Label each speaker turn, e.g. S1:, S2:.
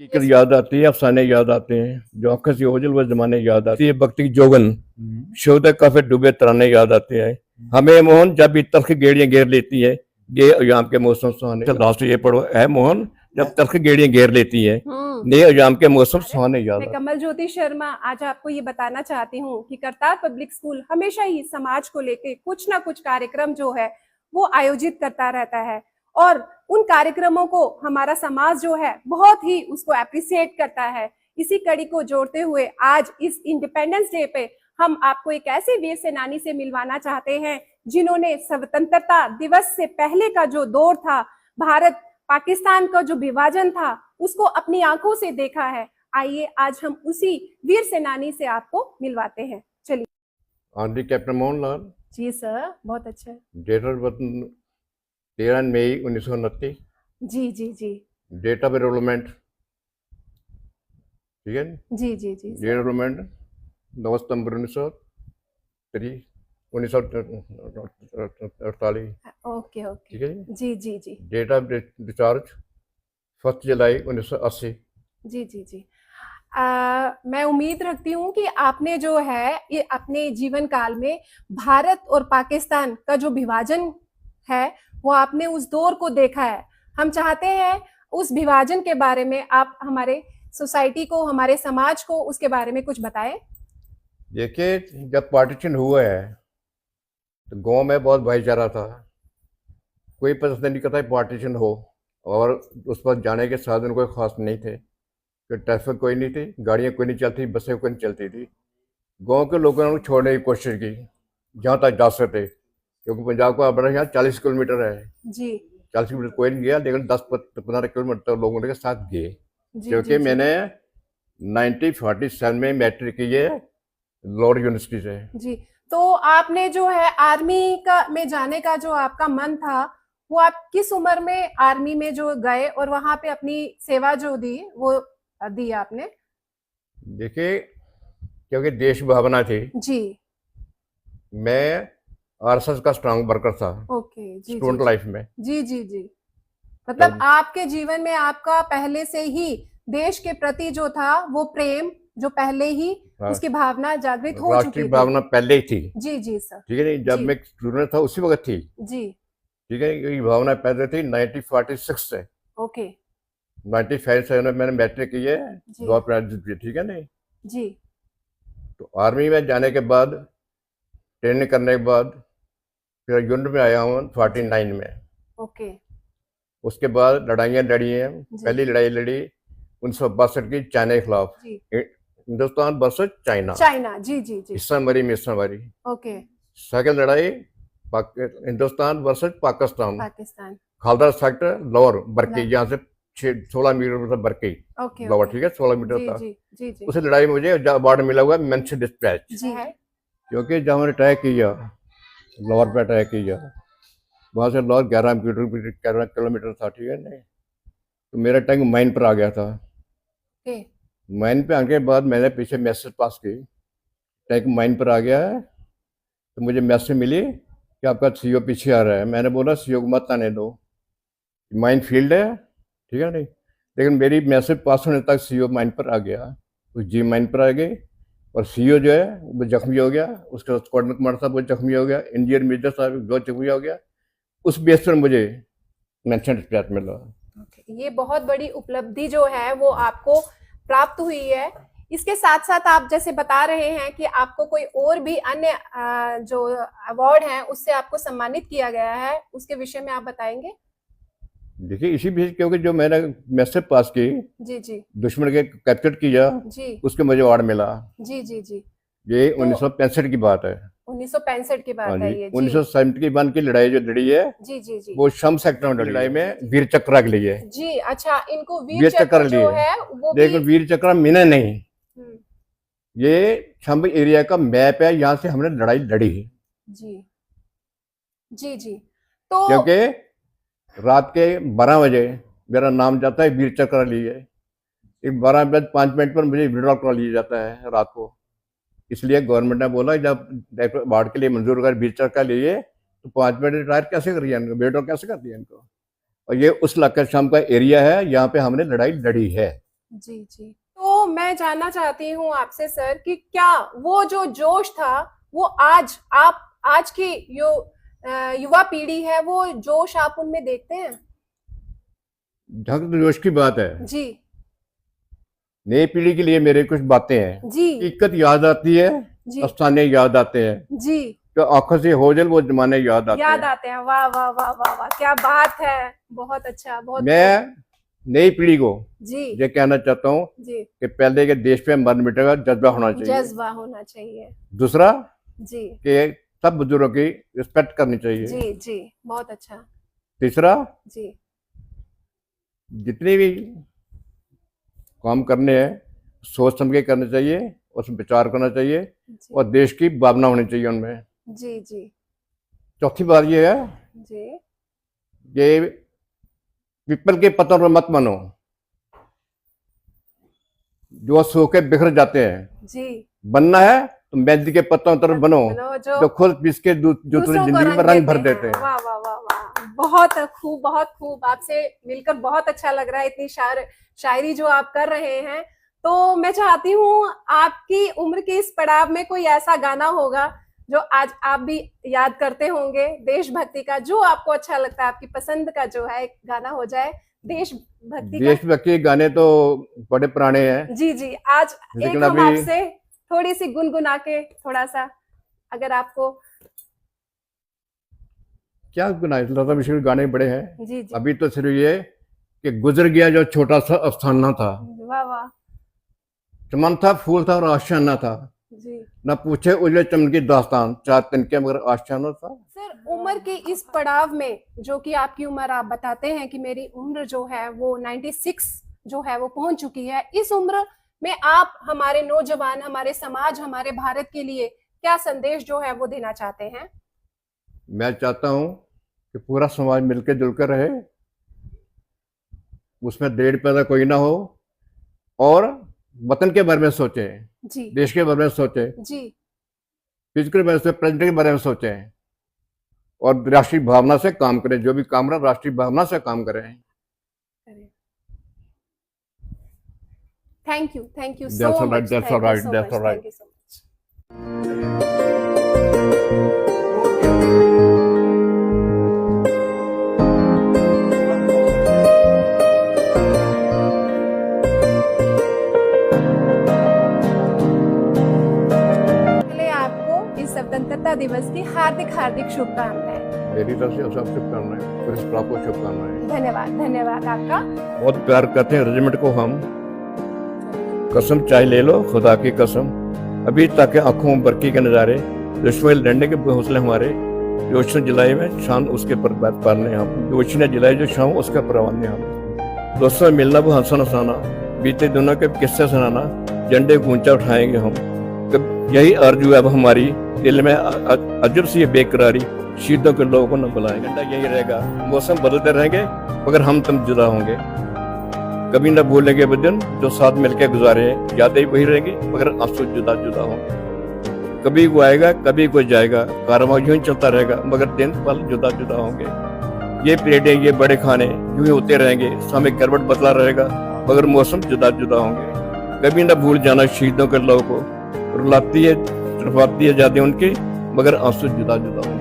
S1: हकीकत याद आती है, अफसाने याद आते हैं, जो आंखों से ओझल वो जमाने याद आती है, भक्ति की जोगन शोध काफे डूबे तराने याद आते हैं। हमें मोहन जब भी तलख गेड़ियां घेर लेती है, ये अयाम के मौसम सुहाने। लास्ट ये पढ़ो, है मोहन जब तलख गेड़ियां घेर लेती है, नए अयाम के मौसम सुहाने याद
S2: मैं
S1: आते हैं।
S2: कमल ज्योति शर्मा आज आपको ये बताना चाहती हूँ कि करतार पब्लिक स्कूल हमेशा ही समाज को लेके कुछ ना कुछ कार्यक्रम जो है वो आयोजित करता रहता है और उन कार्यक्रमों को हमारा समाज जो है बहुत ही उसको अप्रिशिएट करता है। इसी कड़ी को जोड़ते हुए आज इस इंडिपेंडेंस डे पे हम आपको एक ऐसे वीर सेनानी से मिलवाना चाहते हैं जिन्होंने स्वतंत्रता दिवस से पहले का जो दौर था, भारत पाकिस्तान का जो विभाजन था, उसको अपनी आंखों से देखा है। आइए आज हम उसी वीर सेनानी से आपको मिलवाते हैं। चलिए।
S1: Honorary captain Mohanlal
S2: ji sir, बहुत अच्छा है।
S1: डेट ऑफ बर्थ 13 मई 1929।
S2: जी जी जी
S1: डेट ऑफ एनरोलमेंट, ठीक है।
S2: जी जी जी
S1: डेट ऑफ एनरोलमेंट 9 सितंबर 1948।
S2: Okay okay.
S1: ठीक है
S2: जी जी जी
S1: डेट ऑफ डिस्चार्ज 1 जुलाई 1980।
S2: जी जी जी मैं उम्मीद रखती हूँ कि आपने जो है ये अपने जीवन काल में भारत और पाकिस्तान का जो विभाजन है वो आपने उस दौर को देखा है। हम चाहते हैं उस विभाजन के बारे में आप हमारे सोसाइटी को, हमारे समाज को उसके बारे में कुछ बताएं।
S1: देखिए, जब पार्टीशन हुआ है तो गांव में बहुत भाईचारा था, कोई पसंद नहीं करता पार्टीशन हो, और उस पर जाने के साधन कोई खास नहीं थे, कि ट्रैफिक कोई नहीं थी, गाड़ियाँ कोई नहीं चलती, बसें कोई नहीं चलती थी। गांव के लोगों ने छोड़ने की कोशिश की जहाँ तक जा सकते, क्योंकि पंजाब का बड़ा यहाँ 40 किलोमीटर है
S2: जी
S1: 40 किलोमीटर कोई नहीं गया, लेकिन 10-15 किलोमीटर लोगों के साथ गए।
S2: जी
S1: क्योंकि
S2: जी, जी।
S1: मैंने 1947 में मैट्रिक की है लॉर्ड यूनिवर्सिटी से।
S2: जी, तो आपने जो है आर्मी का में जाने का जो आपका मन था, वो आप किस उम्र में आर्मी में जो गए और वहां पे अपनी सेवा जो दी वो दी आपने?
S1: देखिए, क्योंकि देश भावना थी,
S2: जी
S1: मैं आरएसएस का स्ट्रांग वर्कर था
S2: ओके। जी जी
S1: स्टूडेंट लाइफ में।
S2: जी जी जी मतलब
S1: तब
S2: आपके जीवन में आपका पहले से ही देश के प्रति जो था वो प्रेम जो पहले ही उसकी भावना जागृत हो चुकी
S1: राष्ट्रीय
S2: थी।
S1: भावना पहले ही थी।
S2: जी जी सर।
S1: ठीक है नहीं, जब
S2: जी
S1: मैं स्टूडेंट था उसी वक्त थी।
S2: जी
S1: ठीक है, ये भावना पहले थी 1946 से।
S2: ओके
S1: 95 से मैंने मैट्रिक की है,
S2: जी
S1: 2 अप्रैल। ठीक है नहीं,
S2: जी
S1: तो आर्मी में जाने के बाद, ट्रेनिंग करने के बाद फिर यूनिट में आया हूँ 49 में।
S2: ओके
S1: उसके बाद लड़ाइयाँ लड़ी हैं।
S2: जी।
S1: पहली लड़ाई लड़ी 1962 की चाइना के खिलाफ,
S2: जी
S1: हिंदुस्तान वर्सेस चाइना।
S2: चाइना जी जी जी
S1: हिस्सा मरी मिस्सा मरी।
S2: ओके
S1: सेकंड लड़ाई Hindustan versus Pakistan,
S2: Pakistan
S1: Khalda sector lower Barki, यहाँ से 16 metre Barki
S2: okay
S1: lower.
S2: Okay
S1: ठीक है, 16 मीटर
S2: जी
S1: था।
S2: जी जी जी
S1: उस लड़ाई में मुझे अवार्ड मिला हुआ मेंशन डिस्पैच,
S2: जी है
S1: क्योंकि जब हमने अटैक किया, लोअर पे अटैक किया, वहाँ से लोअर 11 किलोमीटर था। ठीक है नहीं, तो मेरा टैंक माइन पर आ गया था।
S2: ओके
S1: माइन पे आने के बाद मैंने पीछे मैसेज पास की, टैंक माइन पर आ गया है, तो मुझे मैसेज मिली कि आपका सीओ पीछे आ रहा है। मैंने बोला सीओ को मत आने दो, माइन फील्ड है। ठीक है नहीं, लेकिन मेरी मैसेज पास होने तक सीओ माइन पर आ गया, तो जी माइन पर आ गई, और सीओ जो है वो जख्मी हो गया, उसके बाद स्क्वाड्रन कमांडर साहब वो जख्मी हो गया, इंजीनियर मेजर साहब वो जख्मी हो गया। उस बेस पर मुझे मेंशन डिस्पैच मिला।
S2: ये बहुत बड़ी उपलब्धि जो है वो आपको प्राप्त हुई है। इसके साथ साथ आप जैसे बता रहे हैं कि आपको कोई और भी अन्य जो अवार्ड है उससे आपको सम्मानित किया गया है, उसके विषय में आप बताएंगे?
S1: देखिए, इसी बीच क्योंकि जो मैंने मैसेज पास की,
S2: जी जी
S1: दुश्मन के कैप्चर किया,
S2: जी
S1: उसके मुझे अवार्ड मिला।
S2: जी जी जी
S1: ये
S2: तो
S1: 1965 की बात है।
S2: 1965 की
S1: हाँ
S2: बात
S1: जी,
S2: है ये। जी
S1: 1971 की लड़ाई जो लड़ी है,
S2: जी जी जी
S1: वो शम सेक्टर में लड़ाई में वीर चक्र के लिए।
S2: जी अच्छा, इनको
S1: वीर
S2: वीर
S1: चक्र
S2: चक्र जो
S1: लिए,
S2: है वो
S1: लेकिन
S2: भी
S1: वीर चक्र मिले नहीं।
S2: हम्म,
S1: ये शंभ एरिया का मैप है, यहाँ से हमने लड़ाई लड़ी,
S2: जी जी जी तो
S1: क्योंकि रात के 12 बजे मेरा नाम जाता है वीर चक्र लिए। एक 12:05 पर मुझे विड्रॉल करा लिया जाता है रात को। इसलिए गवर्नमेंट ने बोला जब वार्ड के लिए मंजूर कर वीर चक्र लिए, तो 5 मिनट रिटायर कैसे कर दिया इनको, विड्रॉल कैसे कर दिया इनको। और ये उस इलाके शाम का एरिया है, यहाँ पे हमने लड़ाई लड़ी है।
S2: जी जी। तो मैं जानना चाहती हूँ आपसे सर कि क्या वो जो जोश था वो आज की जो युवा पीढ़ी है वो जोश आप उनमें देखते हैं?
S1: जहाँ तक जोश की बात है,
S2: जी
S1: नई पीढ़ी के लिए मेरे कुछ बातें हैं।
S2: जी
S1: हकीकत याद आती है,
S2: जी
S1: अफसाने याद आते हैं,
S2: जी।
S1: तो आंखों से ओझल वो जमाने याद आते
S2: याद
S1: हैं।
S2: आते हैं। वाह वाह वाह वाह वाह, क्या बात है। बहुत अच्छा, बहुत खूब।
S1: मैं नई पीढ़ी को
S2: जी
S1: ये कहना चाहता हूँ
S2: जी।
S1: कि पहले के देश पे मर मिटे का जज्बा होना चाहिए।
S2: जज्बा होना चाहिए।
S1: दूसरा
S2: जी
S1: कि सब बुजुर्गों की रिस्पेक्ट करनी चाहिए।
S2: जी जी। बहुत अच्छा।
S1: तीसरा,
S2: जी
S1: जितने भी काम करने हैं सोच समझ के करने चाहिए, उसमें विचार करना चाहिए
S2: जी
S1: और देश की भावना होनी चाहिए उनमें।
S2: जी जी
S1: चौथी बात ये है
S2: जी
S1: कि पीपल के पत्तों पर मत बनो जो सो के बिखर जाते हैं।
S2: जी।
S1: बनना है तो मेहंदी के पत्तों की तरफ बनो
S2: जो
S1: जो खुद पिस के जो तुम्हारी
S2: दूसरों को
S1: जिंदगी में रंग भर देते हैं।
S2: वाह वाह वाह वाह, बहुत खूब, बहुत खूब। आपसे मिलकर बहुत अच्छा लग रहा है, इतनी शायरी जो आप कर रहे हैं। तो मैं चाहती हूँ आपकी उम्र के इस पड़ाव में कोई ऐसा गाना होगा जो आज आप भी याद करते होंगे, देशभक्ति का, जो आपको अच्छा लगता है, आपकी पसंद का जो है एक गाना हो जाए देशभक्ति का।
S1: देशभक्ति के गाने तो बड़े पुराने हैं,
S2: जी जी। आज एक
S1: लेकिन
S2: हम
S1: अभी
S2: आपसे थोड़ी सी गुनगुना के थोड़ा सा, अगर आपको।
S1: क्या गुनाह, लता मंगेशकर के गाने बड़े हैं।
S2: जी जी।
S1: अभी तो सिर्फ ये कि गुजर गया जो छोटा सा अफसाना था,
S2: वाह वाह।
S1: चमन था फूल था और आशियाना था,
S2: जी
S1: न पूछे उजले चमन की दास्तान, चार तिनके मगर आशियाना था।
S2: सर, उम्र के इस पड़ाव में, जो कि आपकी उम्र आप बताते हैं कि मेरी उम्र जो है वो 96 जो है वो पहुंच चुकी है, इस उम्र में आप हमारे नौजवान, हमारे समाज, हमारे भारत के लिए क्या संदेश जो है वो देना चाहते हैं?
S1: मैं चाहता हूँ कि पूरा समाज मिलकर जुलकर रहे, उसमें देड़ पैदा कोई ना हो और वतन के बारे में सोचे,
S2: जी
S1: देश के बारे में सोचे,
S2: जी
S1: फ्यूचर के बारे में, प्रेजेंट के बारे में सोचे और राष्ट्रीय भावना से काम करें। जो भी काम रहा राष्ट्रीय भावना से काम करें।
S2: Thank you so
S1: That's all right,
S2: much,
S1: that's all right, that's all right.
S2: Thank you so much. पहले आपको इस स्वतंत्रता दिवस की हार्दिक हार्दिक शुभकामनाएं।
S1: मेरी तरफ से सब शुभकामनाएं, पुलिस को शुभकामनाएं।
S2: धन्यवाद, धन्यवाद आपका।
S1: बहुत प्यार करते हैं रेजिमेंट को हम, कसम चाहे ले लो खुदा की कसम, अभी तक आंखों में बरकी के नज़ारे, दुश्मन लड़ने के हौसले हमारे, जोशी ने जलाए में शान उसके पर पालने हम, जोशी ने जलाए जो शाम उसका परवाने हम, दोस्तों मिलना वो हंसना हंसाना, बीते दिनों के किस्से सुनाना, झंडे ऊंचा उठाएंगे हम, यही आरज़ू है अब हमारी, दिल में अजब सी बेकरारी, शहीदों के लोगों को न बुलाएंगे। यही रहेगा, मौसम बदलते रहेंगे मगर हम तुम जुदा होंगे, कभी न भूलेंगे वो दिन जो साथ मिलकर गुजारे हैं, यादें वही रहेंगी मगर आंसू जुदा जुदा होंगे। कभी कोई आएगा कभी कोई जाएगा, कारवां यूं ही चलता रहेगा मगर दिन पल जुदा जुदा होंगे। ये प्लेटें ये बड़े खाने यूं ही होते रहेंगे, समय करवट बदला रहेगा मगर मौसम जुदा जुदा होंगे। कभी न भूल जाना शहीदों के लोगों को, रुलाती है तरफाती है यादें उनकी मगर आंसू जुदा जुदा होंगे।